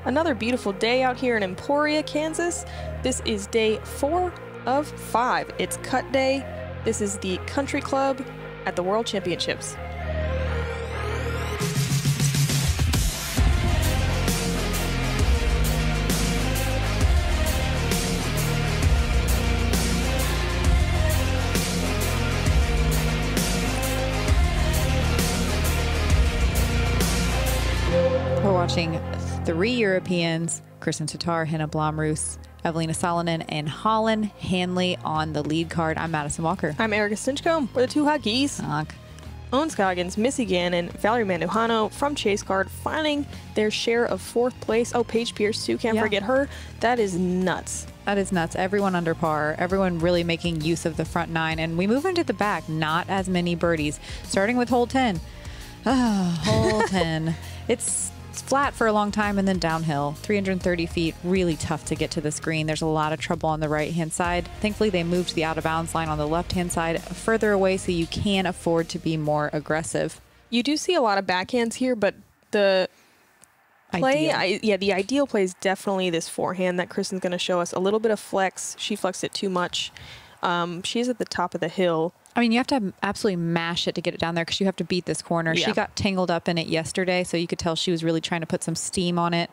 Another beautiful day out here in Emporia, Kansas. This is day 4 of 5. It's cut day. This is the country club at the World Championships. We're watching 3 Europeans, Kristin Tattar, Henna Blomroos, Eveliina Salonen, and Holyn Handley on the lead card. I'm Madison Walker. I'm Erika Stinchcomb. We're the 2 Hot Geese. Owen Scoggins, Missy Gannon, Valerie Mandujano from Chase Card finding their share of 4th place. Oh, Paige Pierce too. Can't forget her. That is nuts. That is nuts. Everyone under par. Everyone really making use of the front 9. And we move into the back. Not as many birdies. Starting with hole 10. Hole 10. It's flat for a long time and then downhill. 330 feet. Really tough to get to this green. There's a lot of trouble on the right-hand side. Thankfully, they moved the out-of-bounds line on the left-hand side further away so you can afford to be more aggressive. You do see a lot of backhands here, but the play, the ideal play is definitely this forehand that Kristin's going to show us. A little bit of flex. She flexed it too much. She's at the top of the hill. I mean, you have to absolutely mash it to get it down there because you have to beat this corner. Yeah. She got tangled up in it yesterday, so you could tell she was really trying to put some steam on it,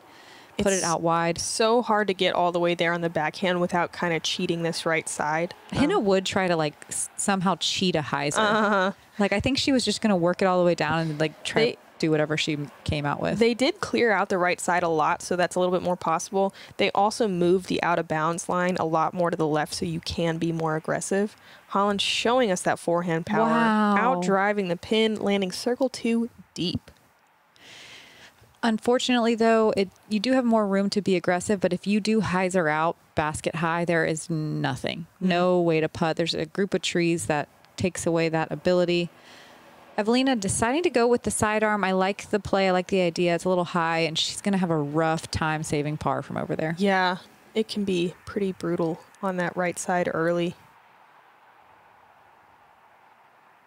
put it out wide. So hard to get all the way there on the backhand without kind of cheating this right side. Henna would try to like somehow cheat a hyzer. Like I think she was just going to work it all the way down and like try to do whatever she came out with. They did clear out the right side a lot, so that's a little bit more possible. They also moved the out of bounds line a lot more to the left, so you can be more aggressive. Holyn showing us that forehand power, out driving the pin, landing circle 2 deep. Unfortunately, though, you do have more room to be aggressive, but if you do hyzer out basket high, there is nothing. No way to putt. There's a group of trees that takes away that ability. Eveliina deciding to go with the sidearm. I like the play. I like the idea. It's a little high, and she's going to have a rough time saving par from over there. Yeah, it can be pretty brutal on that right side early.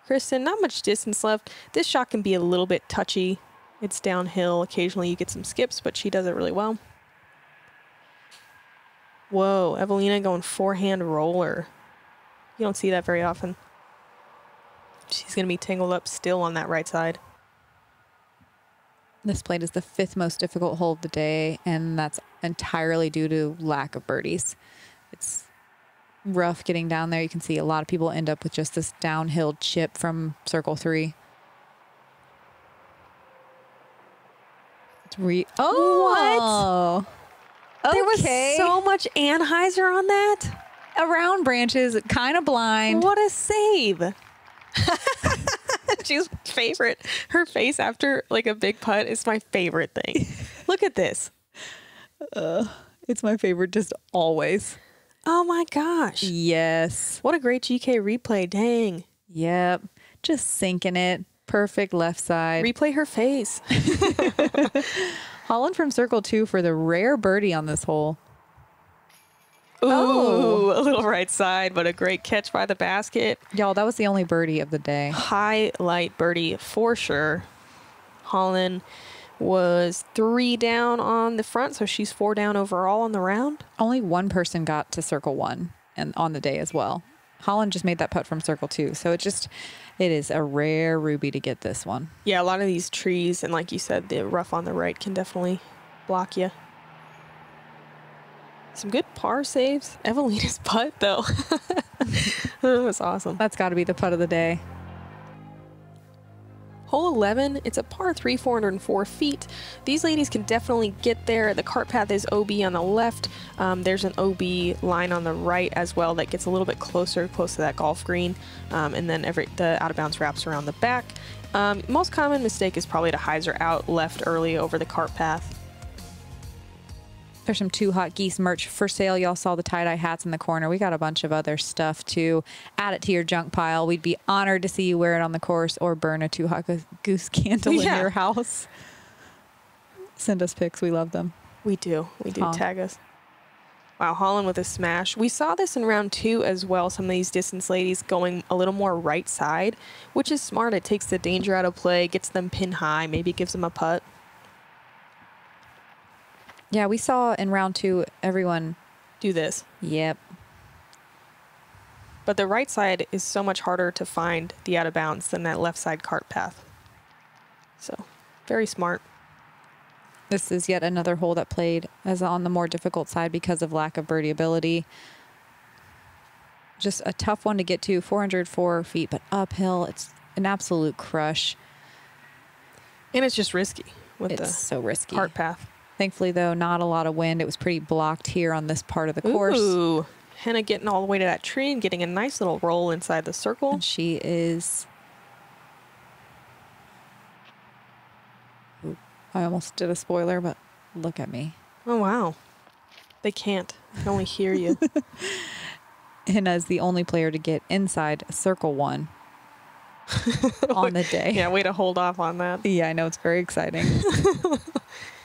Kristin, not much distance left. This shot can be a little bit touchy. It's downhill. Occasionally you get some skips, but she does it really well. Whoa, Eveliina going forehand roller. You don't see that very often. She's going to be tangled up still on that right side. This plate is the 5th most difficult hole of the day, and that's entirely due to lack of birdies. It's rough getting down there. You can see a lot of people end up with just this downhill chip from circle 3. What? Okay. There was so much Anheuser on that. Around branches, kind of blind. What a save. She's favorite. Her face after like a big putt is my favorite thing. Look at this. It's my favorite just always. Oh my gosh. Yes. What a great GK replay. Dang. Yep. Just sinking it. Perfect left side. Replay her face. Holyn from circle 2 for the rare birdie on this hole. Ooh, a little right side, but a great catch by the basket. Y'all, that was the only birdie of the day. Highlight birdie for sure. Holyn was 3 down on the front, so she's 4 down overall on the round. Only one person got to circle 1 and on the day as well. Holyn just made that putt from circle 2, so it is a rare ruby to get this one. Yeah, a lot of these trees, and like you said, the rough on the right can definitely block you. Some good par saves. Eveliina's putt, though. That was awesome. That's got to be the putt of the day. Hole 11, it's a par 3, 404 feet. These ladies can definitely get there. The cart path is OB on the left. There's an OB line on the right as well that gets a little bit close to that golf green. And then the out of bounds wraps around the back. Most common mistake is probably to hyzer out left early over the cart path. There's some 2 Hot Geese merch for sale. Y'all saw the tie-dye hats in the corner. We got a bunch of other stuff too. Add it to your junk pile. We'd be honored to see you wear it on the course or burn a 2 Hot Goose candle in your house. Send us pics. We love them. We do. We do. Tag us. Wow, Holyn with a smash. We saw this in round 2 as well. Some of these distance ladies going a little more right side, which is smart. It takes the danger out of play, gets them pin high, maybe gives them a putt. Yeah, we saw in round 2 everyone. Do this. Yep. But the right side is so much harder to find the out of bounds than that left side cart path. So, very smart. This is yet another hole that played as on the more difficult side because of lack of birdie ability. Just a tough one to get to, 404 feet, but uphill. It's an absolute crush. And it's just risky with It's so risky. cart path. Thankfully, though, not a lot of wind. It was pretty blocked here on this part of the course. Ooh, Henna getting all the way to that tree and getting a nice little roll inside the circle. And she is... Ooh, I almost did a spoiler, but look at me. Oh, wow. They can't. They can only hear you. Henna is the only player to get inside circle 1 on the day. Yeah, way to hold off on that. Yeah, I know. It's very exciting.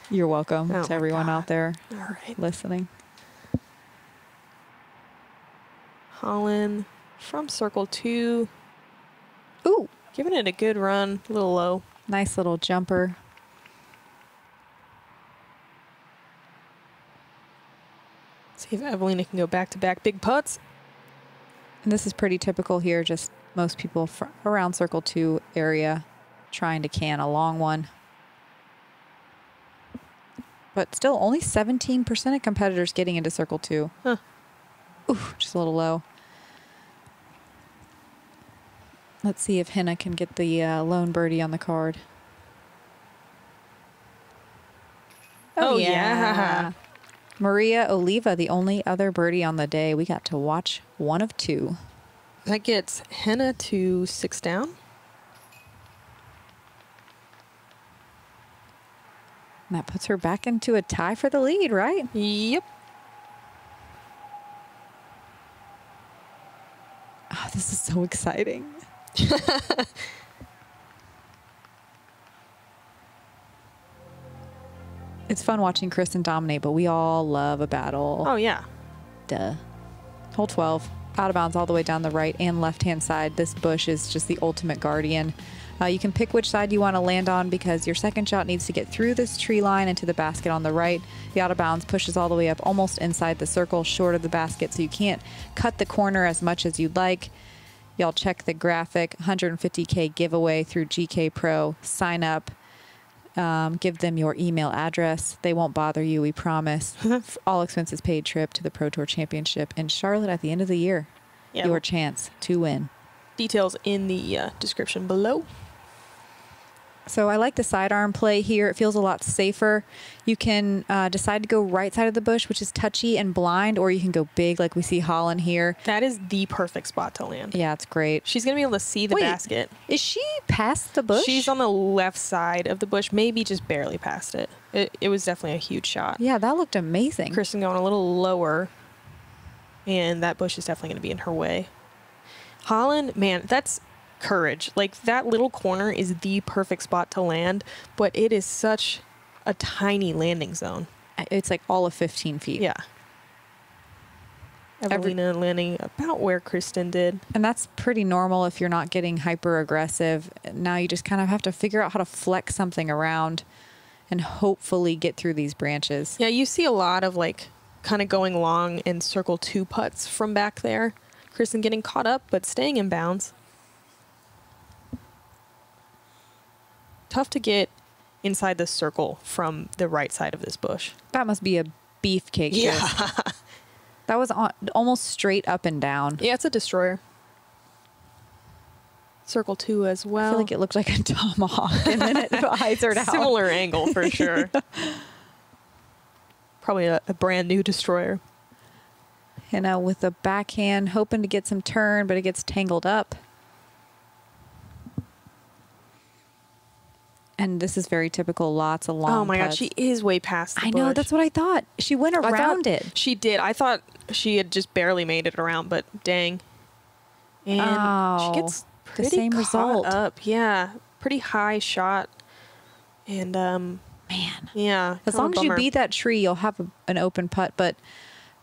You're welcome Oh to everyone out there All right. listening. Holyn from circle 2. Ooh, Giving it a good run. A little low. nice little jumper. See if Eveliina can go back-to-back big putts. And this is pretty typical here. Just most people around circle 2 area trying to can a long one. But still only 17% of competitors getting into circle 2. Huh. Ooh, just a little low. Let's see if Henna can get the lone birdie on the card. Oh, yeah. Maria Oliva, the only other birdie on the day. We got to watch one of 2. That gets Henna to 6 down. And that puts her back into a tie for the lead, right? Yep. Oh, this is so exciting. It's fun watching Kristin dominate, but we all love a battle. Oh, yeah. Duh. Hole 12, out of bounds all the way down the right and left-hand side. This bush is just the ultimate guardian. You can pick which side you want to land on because your second shot needs to get through this tree line into the basket on the right. The out of bounds pushes all the way up almost inside the circle, short of the basket, so you can't cut the corner as much as you'd like. Y'all check the graphic, 150K giveaway through GK Pro. Sign up. Give them your email address. They won't bother you, we promise. All expenses paid trip to the Pro Tour Championship in Charlotte at the end of the year. Yeah. Your chance to win. Details in the description below. So I like the sidearm play here. It feels a lot safer. You can decide to go right side of the bush, which is touchy and blind, or you can go big like we see Holyn here. That is the perfect spot to land. Yeah, it's great. She's going to be able to see the Wait, basket. Is she past the bush? She's on the left side of the bush, maybe just barely past it. It was definitely a huge shot. Yeah, that looked amazing. Kristin going a little lower, and that bush is definitely going to be in her way. Holyn, man, that's courage. Like, that little corner is the perfect spot to land, but it is such a tiny landing zone. It's like all of 15 feet. Yeah. Eveliina landing about where Kristin did. And that's pretty normal if you're not getting hyper aggressive. Now you just kind of have to figure out how to flex something around and hopefully get through these branches. Yeah, you see a lot of like kind of going long and circle 2 putts from back there. Kristin getting caught up, but staying in bounds. Tough to get inside the circle from the right side of this bush. That must be a beefcake. Yeah. That was almost straight up and down. Yeah, it's a destroyer. Circle 2 as well. I feel like it looked like a tomahawk and then it hyzered out. Similar angle for sure. Probably a brand new destroyer. Henna with the backhand, hoping to get some turn, but it gets tangled up. And this is very typical. Lots of long Oh my God, putts. she is way past the I know, bush. that's what I thought. She went around it. She did. I thought she had just barely made it around, but dang. And she gets the pretty same caught result. up. Yeah, pretty high shot. And Man, yeah. as kinda long as you bummer. beat that tree, you'll have an open putt. But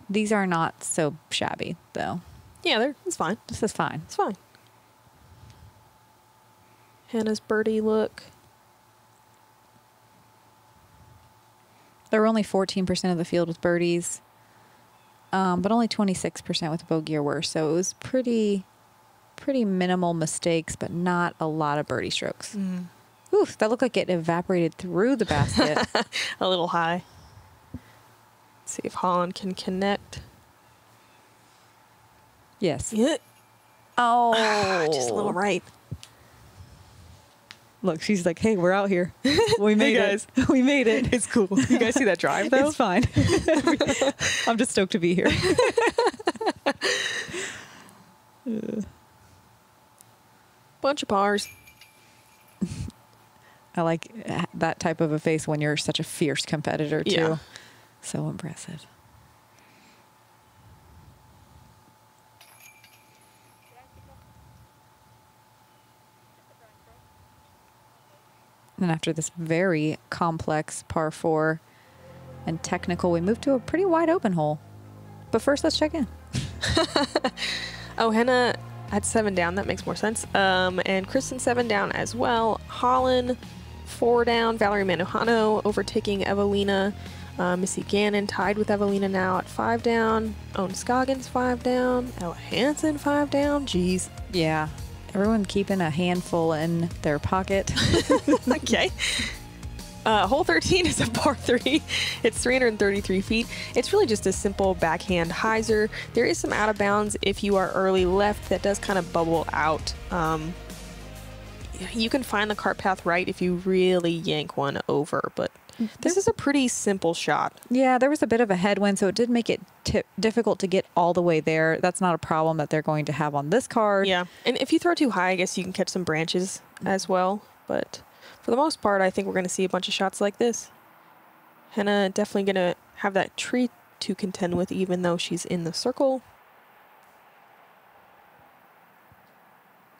these are not so shabby, though. Yeah, it's fine. This is fine. It's fine. Henna's birdie look. There were only 14% of the field with birdies, but only 26% with bogey or worse. So it was pretty minimal mistakes, but not a lot of birdie strokes. Oof, that looked like it evaporated through the basket. A little high. Let's see if Holyn can connect. Yes. Yeah. Oh. Just a little right. Look, she's like, hey, we're out here. We made guys. it. We made it. It's cool. You guys see that drive, though? It's fine. I'm just stoked to be here. Bunch of pars. I like that type of a face when you're such a fierce competitor, too. Yeah. So impressive. And after this very complex par 4 and technical, we move to a pretty wide open hole. But first, let's check in. Oh, Henna at 7 down. That makes more sense. And Kristin 7 down as well. Holyn 4 down. Valerie Manujano overtaking Eveliina. Missy Gannon tied with Eveliina now at 5 down. Owen Scoggins 5 down. Ella Hansen 5 down. Jeez. Yeah. Everyone keeping a handful in their pocket. Okay. Hole 13 is a par 3. It's 333 feet. It's really just a simple backhand hyzer. There is some out of bounds if you are early left. That does kind of bubble out. You can find the cart path right if you really yank one over, but this is a pretty simple shot. Yeah, there was a bit of a headwind, so it did make it difficult to get all the way there. That's not a problem that they're going to have on this card. Yeah, and if you throw too high, I guess you can catch some branches as well. But for the most part, I think we're going to see a bunch of shots like this. Henna definitely going to have that tree to contend with, even though she's in the circle.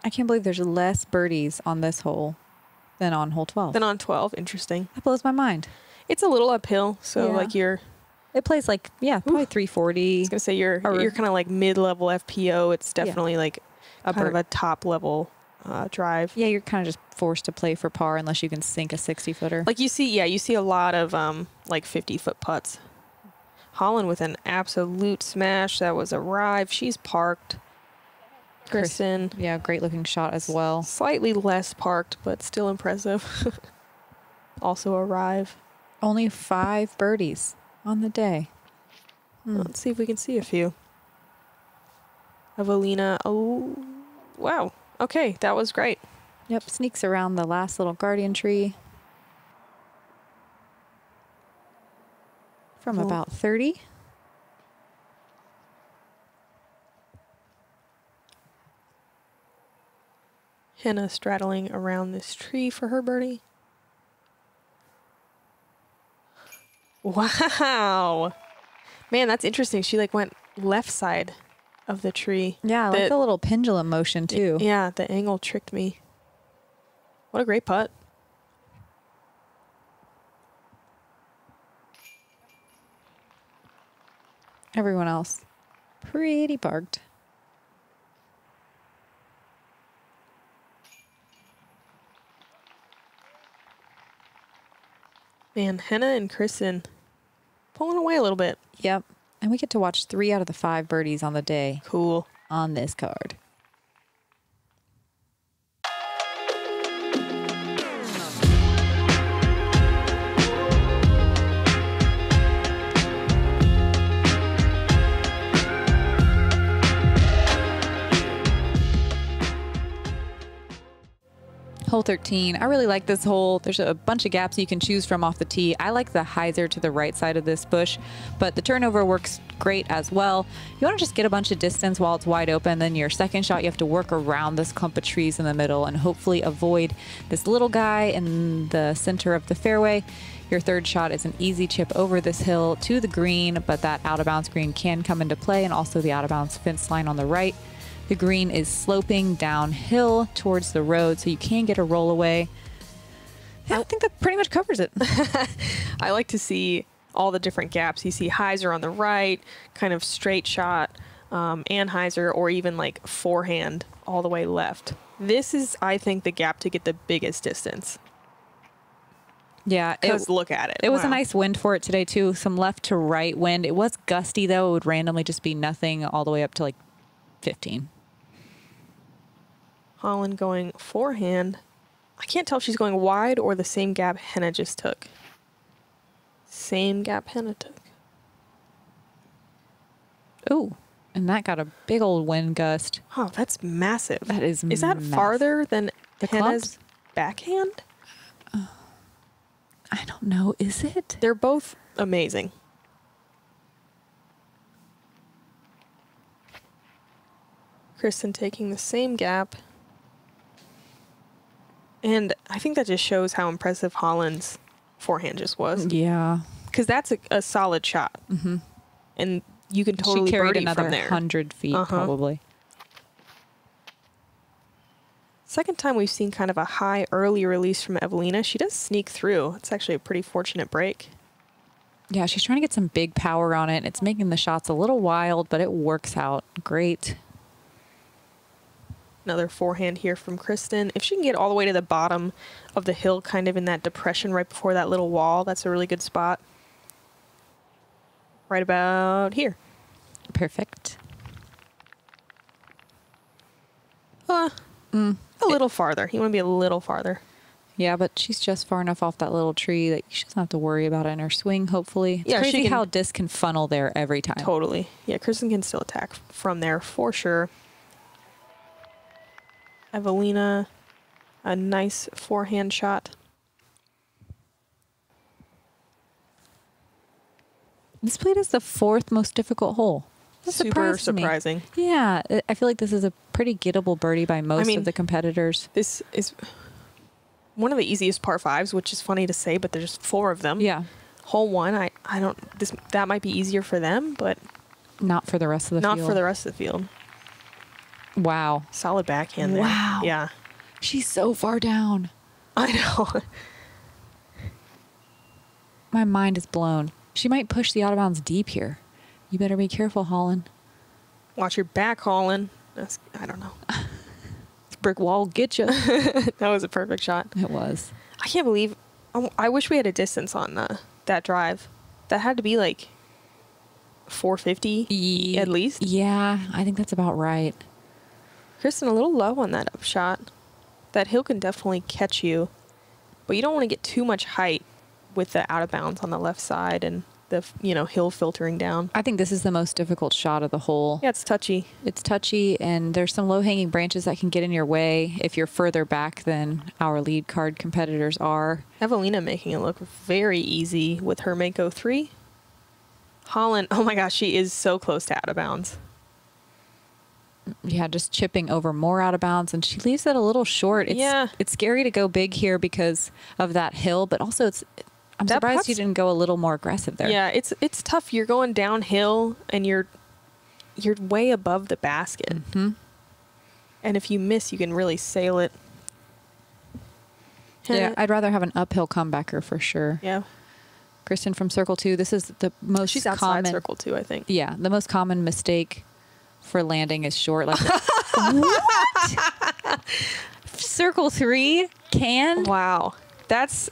I can't believe there's less birdies on this hole than on hole 12. Then on 12, interesting. That blows my mind. It's a little uphill, so Yeah. like you're... It plays like, yeah, probably 340. I was going to say you're kind of like mid-level FPO. It's definitely like kind of a top-level drive. Yeah, you're kind of just forced to play for par unless you can sink a 60-footer. Like you see a lot of like 50-foot putts. Holyn with an absolute smash. That was a drive. She's parked. Kristin. Yeah, great looking shot as well. Slightly less parked, but still impressive. Also arrive. Only 5 birdies on the day. Let's see if we can see a few. Eveliina. Oh, wow. Okay, that was great. Yep, sneaks around the last little guardian tree. From about 30. Henna straddling around this tree for her birdie. Wow. Man, that's interesting. She like went left side of the tree. Yeah, I like the little pendulum motion too. Yeah, the angle tricked me. What a great putt. Everyone else pretty parked. Man, Henna and Kristin pulling away a little bit. Yep. And we get to watch 3 out of the 5 birdies on the day. Cool. On this card. Hole 13. I really like this hole. There's a bunch of gaps you can choose from off the tee. I like the hyzer to the right side of this bush, but the turnover works great as well. You want to just get a bunch of distance while it's wide open. Then your second shot, you have to work around this clump of trees in the middle and hopefully avoid this little guy in the center of the fairway. Your third shot is an easy chip over this hill to the green, but that out of bounds green can come into play, and also the out of bounds fence line on the right. The green is sloping downhill towards the road, so you can get a roll away. I think that pretty much covers it. I like to see all the different gaps. You see hyzer on the right, kind of straight shot, and hyzer, or even like forehand all the way left. This is, I think, the gap to get the biggest distance. Yeah. Because look at it. It was a Wow. nice wind for it today, too. Some left to right wind. It was gusty, though. It would randomly just be nothing all the way up to like 15. Holyn going forehand. I can't tell if she's going wide or the same gap Henna just took. Same gap Henna took. Ooh. And that got a big old wind gust. Oh, that's massive. That is Is that massive. farther than The Henna's clubs? backhand? I don't know. Is it? They're both amazing. Kristin taking the same gap. And I think that just shows how impressive Holyn's forehand just was. Yeah. Because that's a solid shot. Mm-hmm. And you can totally She carried birdie another from there. 100 feet, probably. Second time we've seen kind of a high early release from Eveliina. She does sneak through. It's actually a pretty fortunate break. Yeah, she's trying to get some big power on it. It's making the shots a little wild, but it works out great. Another forehand here from Kristin. If she can get all the way to the bottom of the hill, kind of in that depression right before that little wall, that's a really good spot. Right about here. Perfect. A little farther. You want to be a little farther. Yeah, but she's just far enough off that little tree that she doesn't have to worry about it in her swing, hopefully. It's Yeah, she crazy can- how disc can funnel there every time. Totally. Yeah, Kristin can still attack from there for sure. Eveliina, a nice forehand shot. This plate is the 4th most difficult hole. That Super surprised me. surprising. Yeah, I feel like this is a pretty gettable birdie by most of the competitors. This is one of the easiest par fives, which is funny to say, but there's 4 of them. Yeah. Hole 1, I don't, that might be easier for them, but Not for the rest of the field. not for the rest of the field. Wow. Solid backhand there. Wow. Yeah. She's so far down. I know. My mind is blown. She might push the out of bounds deep here. You better be careful, Holyn. Watch your back, Holyn. That's, I don't know. This brick wall will get you. That was a perfect shot. It was. I can't believe. I wish we had a distance on that drive. That had to be like 450 at least. Yeah, I think that's about right. Kristin, a little low on that upshot. That hill can definitely catch you, but you don't want to get too much height with the out of bounds on the left side and the hill filtering down. I think this is the most difficult shot of the hole. Yeah, it's touchy. It's touchy, and there's some low-hanging branches that can get in your way if you're further back than our lead card competitors are. Eveliina making it look very easy with her Mako 3. Holyn, oh my gosh, she is so close to out of bounds. Yeah, just chipping over more out of bounds, and she leaves it a little short. It's scary to go big here because of that hill, but also I'm surprised you didn't go a little more aggressive there. Yeah, it's tough. You're going downhill and you're way above the basket. Mm-hmm. And if you miss, you can really sail it. Yeah, I'd rather have an uphill comebacker for sure. Yeah. Kristin from Circle 2, this is the most She's outside Circle 2, I think. Yeah, the most common mistake for landing is short. Like, what? Circle 3 canned? Wow. That's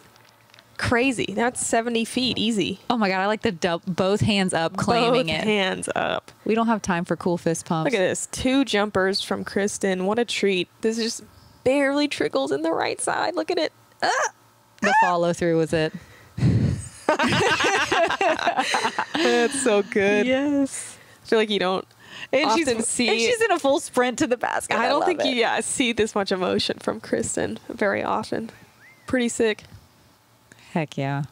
crazy. That's 70 feet easy. Oh my God, I like the both hands up claiming Both it. hands up. We don't have time for cool fist pumps. Look at this. 2 jumpers from Kristin. What a treat. This just barely trickles in the right side. Look at it. The follow through was it. That's so good. Yes. I feel like you don't often see. And she's in a full sprint to the basket. I don't love think it. you see this much emotion from Kristin very often. Pretty sick. Heck yeah.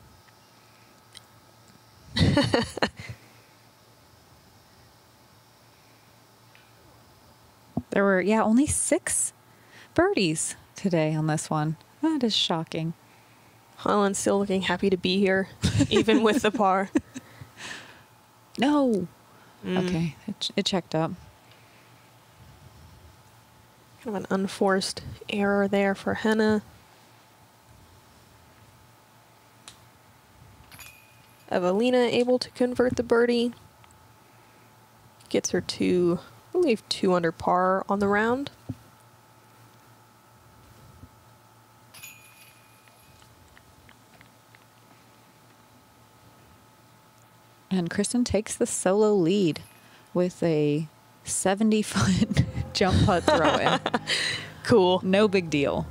There were, only 6 birdies today on this one. That is shocking. Holyn's still looking happy to be here, even with the par. No. Okay, it checked up. Kind of an unforced error there for Henna. Eveliina able to convert the birdie. Gets her to, I believe, 2 under par on the round. And Kristin takes the solo lead with a 70-foot jump putt throw in. Cool. No big deal.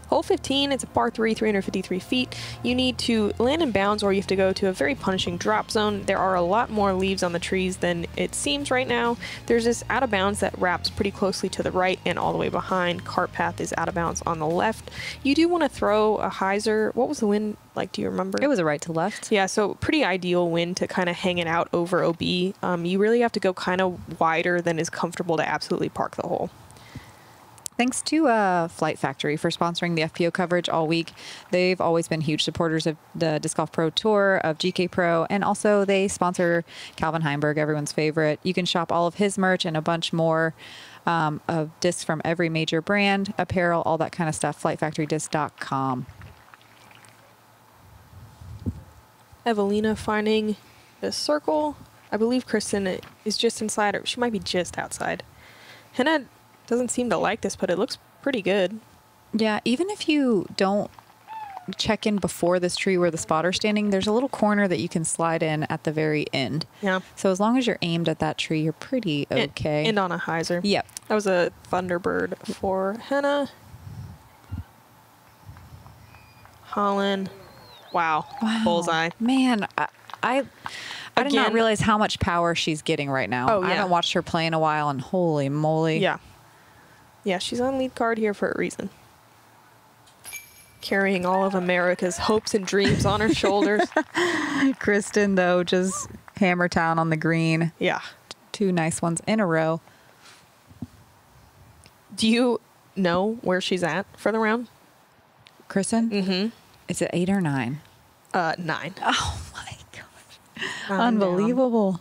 Hole 15, it's a par 3, 353 feet. You need to land in bounds or you have to go to a very punishing drop zone. There are a lot more leaves on the trees than it seems right now. There's this out of bounds that wraps pretty closely to the right and all the way behind. Cart path is out of bounds on the left. You do want to throw a hyzer. What was the wind like? Do you remember? It was a right to left. Yeah, so pretty ideal wind to kind of hang it out over OB. You really have to go kind of wider than is comfortable to absolutely park the hole. Thanks to Flight Factory for sponsoring the FPO coverage all week. They've always been huge supporters of the Disc Golf Pro Tour, of GK Pro, and also they sponsor Calvin Heimberg, everyone's favorite. You can shop all of his merch and a bunch more of discs from every major brand, apparel, all that kind of stuff, flightfactorydisc.com. Eveliina finding the circle. I believe Kristin is just inside, or she might be just outside. Henna doesn't seem to like this, but it looks pretty good. Yeah, even if you don't check in before this tree where the spotter's standing, there's a little corner that you can slide in at the very end. Yeah. So as long as you're aimed at that tree, you're pretty okay. And on a hyzer. Yep. That was a Thunderbird for Henna. Holyn. Wow. Bullseye. Man, I did not Again- realize how much power she's getting right now. Oh, I yeah. haven't watched her play in a while, and holy moly. Yeah. Yeah, she's on lead card here for a reason. Carrying all of America's hopes and dreams on her shoulders. Kristin, though, just hammer town on the green. Yeah. 2 nice ones in a row. Do you know where she's at for the round? Kristin? Mm-hmm. Is it 8 or 9? 9. Oh, my gosh. I'm down. Unbelievable.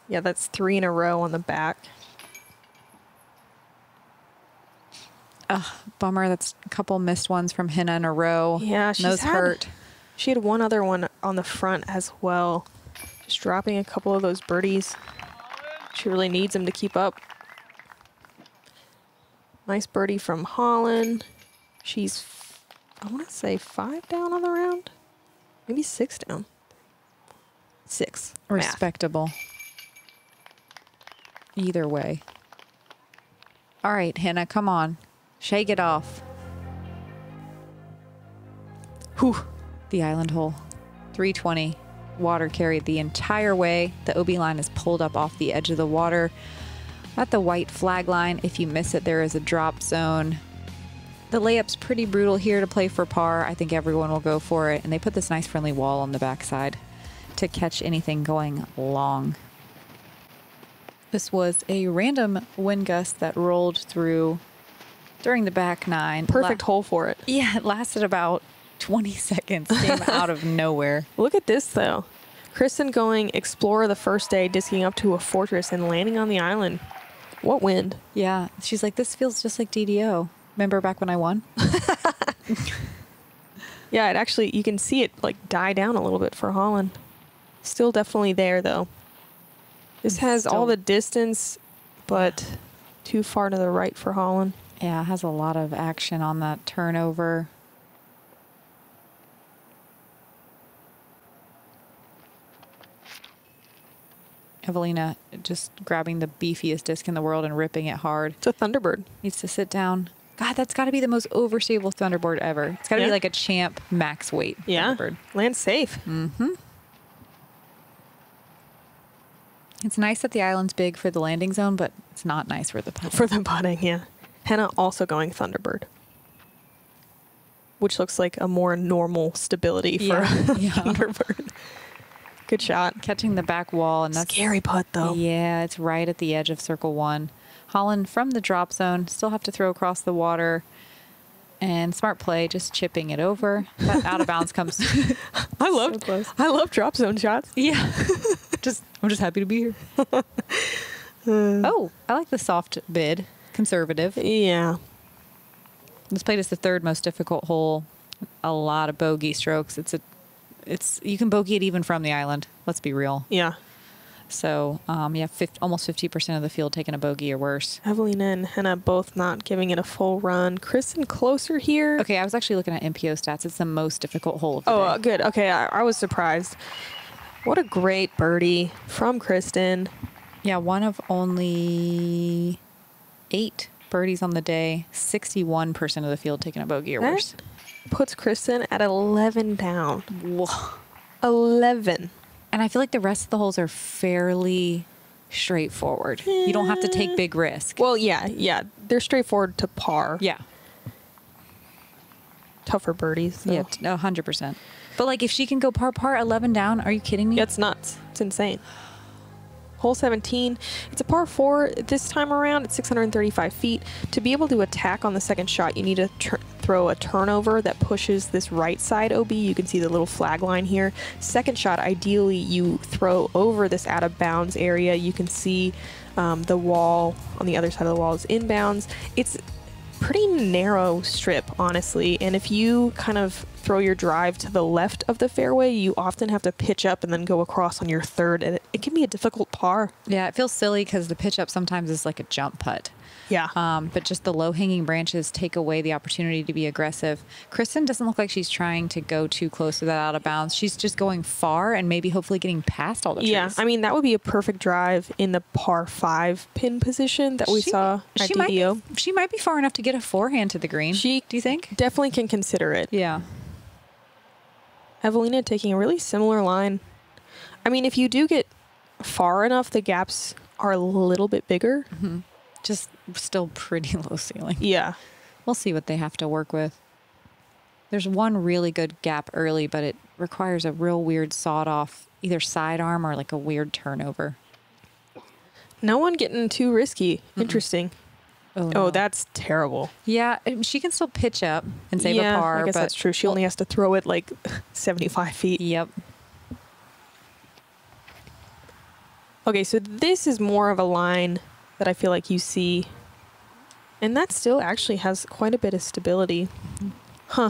Yeah, that's 3 in a row on the back. Bummer. That's a couple missed ones from Henna in a row. Yeah, Those hurt. She had one other one on the front as well. Just dropping a couple of those birdies. She really needs them to keep up. Nice birdie from Holyn. She's, I want to say 5 down on the round. Maybe 6 down. 6. Math. Respectable. Either way. All right, Henna, come on. Shake it off. Whew. The island hole. 320. Water carried the entire way. The OB line is pulled up off the edge of the water. At the white flag line, if you miss it, there is a drop zone. The layup's pretty brutal here to play for par. I think everyone will go for it. And they put this nice friendly wall on the backside to catch anything going long. This was a random wind gust that rolled through during the back 9. Perfect hole for it. Yeah, it lasted about 20 seconds. Came out of nowhere. Look at this, though. Kristin going Explorer the first day, disking up to a fortress and landing on the island. What wind? Yeah, she's like, this feels just like DDO. Remember back when I won? Yeah, it actually, you can see it like die down a little bit for Holyn. Still definitely there, though. This has all the distance, but too far to the right for Holyn. Yeah, it has a lot of action on that turnover. Eveliina just grabbing the beefiest disc in the world and ripping it hard. It's a Thunderbird. Needs to sit down. God, that's got to be the most overstable Thunderbird ever. It's got to be like a champ max weight Thunderbird. Land safe. Mm-hmm. It's nice that the island's big for the landing zone, but it's not nice for the putting. For the putting, yeah. Henna also going Thunderbird, which looks like a more normal stability for a Thunderbird. Good shot. Catching the back wall. And that's scary putt, though. Yeah, it's right at the edge of circle 1. Holyn from the drop zone, still have to throw across the water. And smart play, just chipping it over. That out of bounds comes. I love drop zone shots. Yeah. I'm just happy to be here. Oh, I like the soft bid. Conservative. Yeah. This played is the 3rd most difficult hole. A lot of bogey strokes. You can bogey it even from the island. Let's be real. Yeah. So, yeah, almost 50% of the field taking a bogey or worse. Eveliina and Henna both not giving it a full run. Kristin closer here. Okay, I was actually looking at MPO stats. It's the most difficult hole of the day. Oh, good. Okay, I was surprised. What a great birdie from Kristin. Yeah, one of only 8 birdies on the day. 61% of the field taking a bogey or worse. That puts Kristin at 11 down. Whoa. 11. And I feel like the rest of the holes are fairly straightforward. You don't have to take big risk. Well, yeah. They're straightforward to par. Yeah. Tougher birdies, though. Yeah, 100%. But like if she can go par 11 down, are you kidding me? Yeah, it's nuts. It's insane. Hole 17, it's a par 4 this time around. It's 635 feet. To be able to attack on the second shot, you need to throw a turnover that pushes this right side OB. You can see the little flag line here. Second shot, ideally, you throw over this out of bounds area. You can see the wall on the other side of the wall is inbounds. It's pretty narrow strip, honestly, and if you kind of throw your drive to the left of the fairway, you often have to pitch up and then go across on your third, and it can be a difficult par. Yeah, it feels silly because the pitch up sometimes is like a jump putt. Yeah. But just the low-hanging branches take away the opportunity to be aggressive. Kristin doesn't look like she's trying to go too close to that out of bounds. She's just going far and maybe hopefully getting past all the trees. Yeah, I mean, that would be a perfect drive in the par 5 pin position that we saw at DDO. She might be far enough to get a forehand to the green. Do you think? Definitely can consider it. Yeah. Eveliina taking a really similar line. I mean, if you do get far enough, the gaps are a little bit bigger. Mm-hmm. Just still pretty low ceiling. Yeah. We'll see what they have to work with. There's one really good gap early, but it requires a real weird sawed-off either sidearm or like a weird turnover. No one getting too risky. Interesting. Oh, no. That's terrible. Yeah, she can still pitch up and save a par. I guess that's true. She only has to throw it like 75 feet. Yep. Okay, so this is more of a line that I feel like you see. And that still actually has quite a bit of stability. Huh.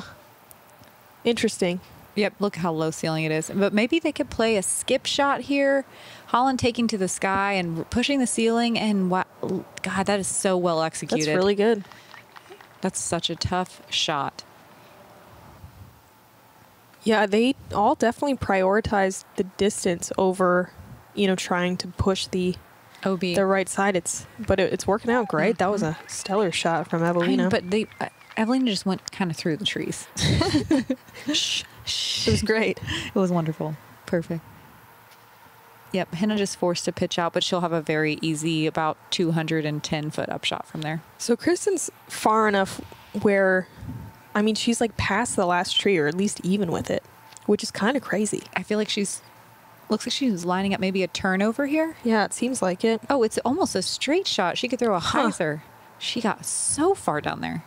Interesting. Yep, look how low ceiling it is. But maybe they could play a skip shot here. Holyn taking to the sky and pushing the ceiling. And wow, God, that is so well executed. That's really good. That's such a tough shot. Yeah, they all definitely prioritized the distance over, trying to push the OB. The right side. But it's working out great. That was a stellar shot from Eveliina. But Eveliina just went kind of through the trees. Shh. It was great. It was wonderful. Perfect. Yep, Henna just forced to pitch out, but she'll have a very easy about 210-foot upshot from there. So Kristin's far enough where, I mean, she's like past the last tree or at least even with it, which is kind of crazy. I feel like looks like she's lining up maybe a turnover here. Yeah, it seems like it. Oh, it's almost a straight shot. She could throw a hyzer. She got so far down there.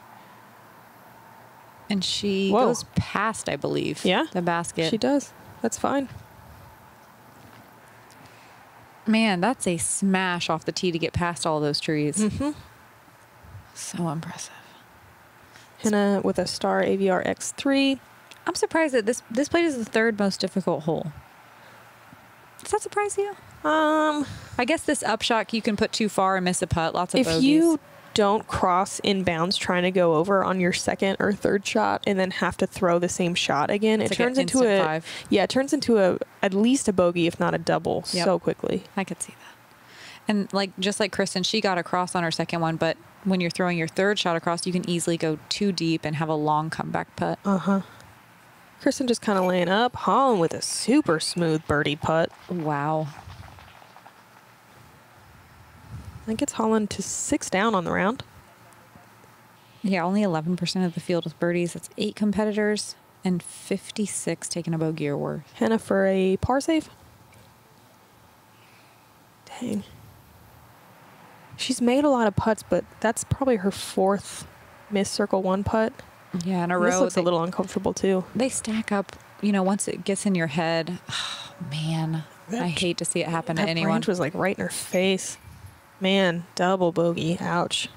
And she goes past, I believe, the basket. She does. That's fine. Man, that's a smash off the tee to get past all those trees. Mm-hmm. So impressive. Henna with a star AVR X3. I'm surprised that this plate is the 3rd most difficult hole. Does that surprise you? I guess this upshot you can put too far and miss a putt. Lots of bogeys. If you don't cross inbounds trying to go over on your second or third shot and then have to throw the same shot again, it turns into at least a bogey, if not a double, so quickly. I could see that. And just like Kristin, she got across on her second one, but when you're throwing your third shot across, you can easily go too deep and have a long comeback putt. Kristin just kind of laying up. Holyn with a super smooth birdie putt. Wow. That gets Holyn to 6 down on the round. Yeah, only 11% of the field with birdies. That's 8 competitors and 56 taking a bogey or worse. Henna for a par save. Dang. She's made a lot of putts, but that's probably her 4th missed circle 1 putt. Yeah, in a row. This looks a little uncomfortable too. They stack up, once it gets in your head. Oh, man, I hate to see it happen to anyone. That branch was like right in her face. Man, double bogey. Ouch.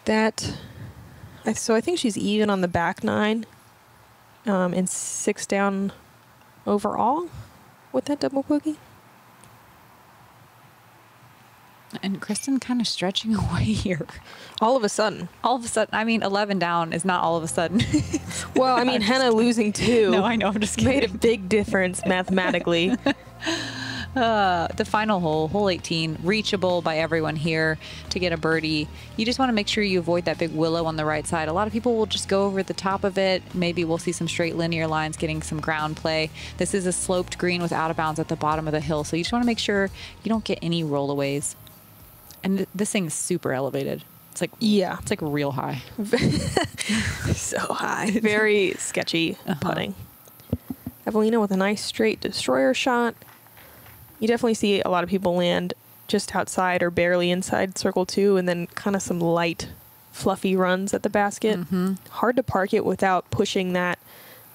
So I think she's even on the back 9 and 6 down overall with that double bogey. And Kristin kind of stretching away here. All of a sudden. All of a sudden, I mean, 11 down is not all of a sudden. Well, I mean, Henna losing 2. No, I know, I'm just kidding. Made a big difference mathematically. The final hole, hole 18, reachable by everyone here to get a birdie. You just want to make sure you avoid that big willow on the right side. A lot of people will just go over the top of it. Maybe we'll see some straight linear lines getting some ground play. This is a sloped green with out of bounds at the bottom of the hill, so you just want to make sure you don't get any rollaways. And this thing is super elevated. It's like, yeah, it's like real high. So high. Very sketchy putting. Eveliina with a nice straight destroyer shot. You definitely see a lot of people land just outside or barely inside circle 2, and then kind of some light, fluffy runs at the basket. Hard to park it without pushing that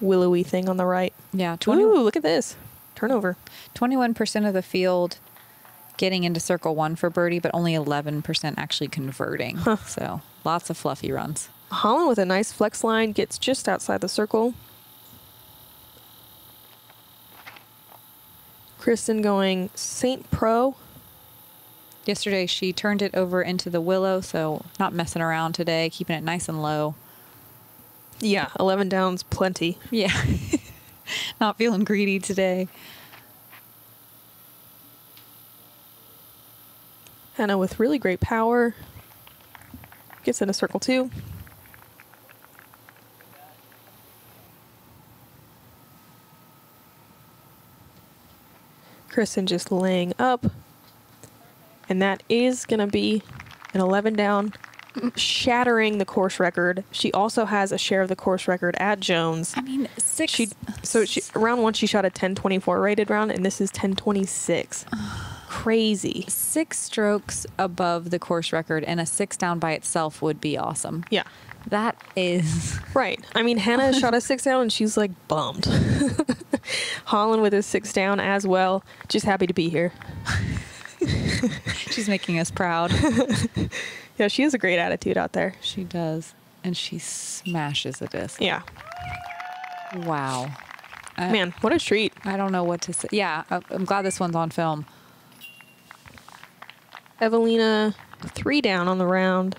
willowy thing on the right. Yeah. Ooh, look at this. Turnover. 21% of the field getting into circle 1 for birdie, but only 11% actually converting. So lots of fluffy runs. Holyn with a nice flex line gets just outside the circle. Kristin going St. Pro. Yesterday she turned it over into the willow, so not messing around today, keeping it nice and low. Yeah, 11 down's plenty. Yeah. Not feeling greedy today. Henna with really great power. Gets into circle 2. Kristin just laying up. And that is going to be an 11 down, shattering the course record. She also has a share of the course record at Jones. I mean, round 1 she shot a 10:24 rated round, and this is 10:26. Crazy. 6 strokes above the course record, and a 6 down by itself would be awesome. Yeah. That is... Right. I mean, Henna shot a 6 down, and she's, like, bummed. Holyn with a 6 down as well. Just happy to be here. She's making us proud. Yeah, she has a great attitude out there. She does. And she smashes a disc. Yeah. Wow. Man, what a treat. I don't know what to say. Yeah, I'm glad this one's on film. Eveliina 3 down on the round.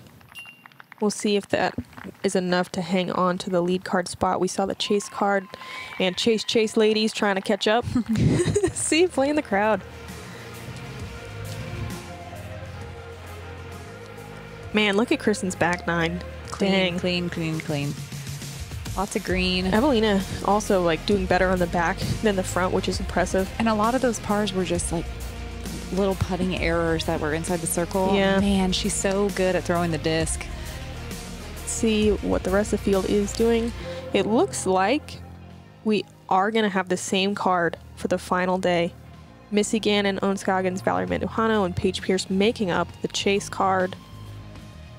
We'll see if that is enough to hang on to the lead card spot. We saw the chase card and chase ladies trying to catch up. See, playing the crowd. Man, look at Kristin's back 9. Clean. Lots of green. Eveliina also like doing better on the back than the front, which is impressive. And a lot of those pars were just like little putting errors that were inside the circle. Yeah. Man, she's so good at throwing the disc. See what the rest of the field is doing. It looks like we are going to have the same card for the final day. Missy Gannon, Owen Scoggins, Valerie Mandujano, and Paige Pierce making up the chase card.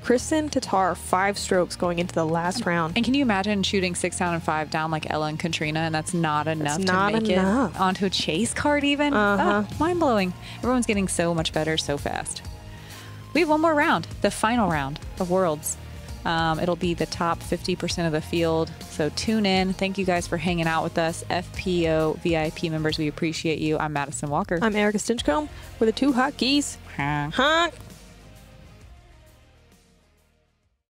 Kristin Tattar, 5 strokes going into the last round. And can you imagine shooting 6 down and 5 down like Ella and Katrina, and that's not enough to make it onto a chase card even? Mind-blowing. Everyone's getting so much better so fast. We have one more round, the final round of Worlds. It'll be the top 50% of the field, so tune in. Thank you guys for hanging out with us. FPO VIP members, we appreciate you. I'm Madison Walker. I'm Erika Stinchcomb with the 2 Hot Geese. Huh?